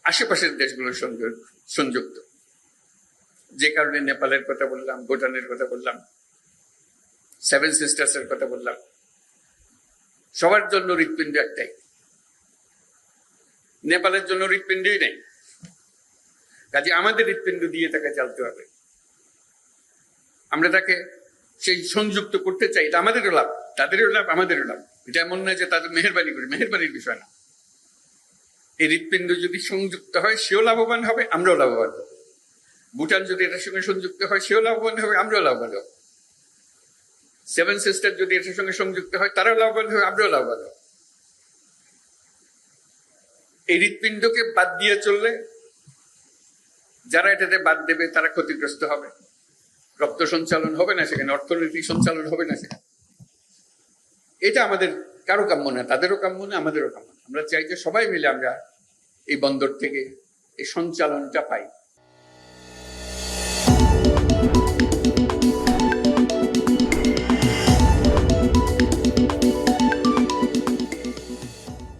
আশেপাশের দেশগুলোর সঙ্গে সংযুক্ত, যে কারণে নেপালের কথা বললাম, ভুটানের কথা বললাম, সেভেন সিস্টার্স এর কথা বললাম। সবার জন্য হৃৎপিণ্ড একটাই, নেপালের জন্য হৃৎপিণ্ডই নেই। কাজে আমাদের হৃৎপিণ্ড দিয়ে তাকে চালতে হবে। আমরা তাকে সেই সংযুক্ত করতে চাই, এটা আমাদেরও লাভ, তাদেরও লাভ, আমাদেরও লাভ। এটা এমন নয় যে তাদের মেহেরবানি করি, মেহেরবানির বিষয় না। এই হৃৎপিণ্ড যদি সংযুক্ত হয় সেও লাভবান হবে, আমরাও লাভবান হব। ভুটান যদি এটার সঙ্গে সংযুক্ত হয় সেও লাভবান হবে, আমরাও লাভবান হব। সেভেন সিস্টার যদি এটার সঙ্গে সংযুক্ত হয় তারাও লাভবান হবে, আমরাও লাভবান হব। এই হৃৎপিণ্ডকে বাদ দিয়ে চললে যারা এটাতে বাদ দেবে তারা ক্ষতিগ্রস্ত হবে। রক্ত সঞ্চালন হবে না সেখানে, অর্থনৈতিক সঞ্চালন হবে না সেখানে। এটা আমাদের কারো কাম্য না, তাদেরও কাম্য না, আমাদেরও কাম্য না। আমরা চাই যে সবাই মিলে আমরা এই বন্দর থেকে এই সঞ্চালনটা পাই।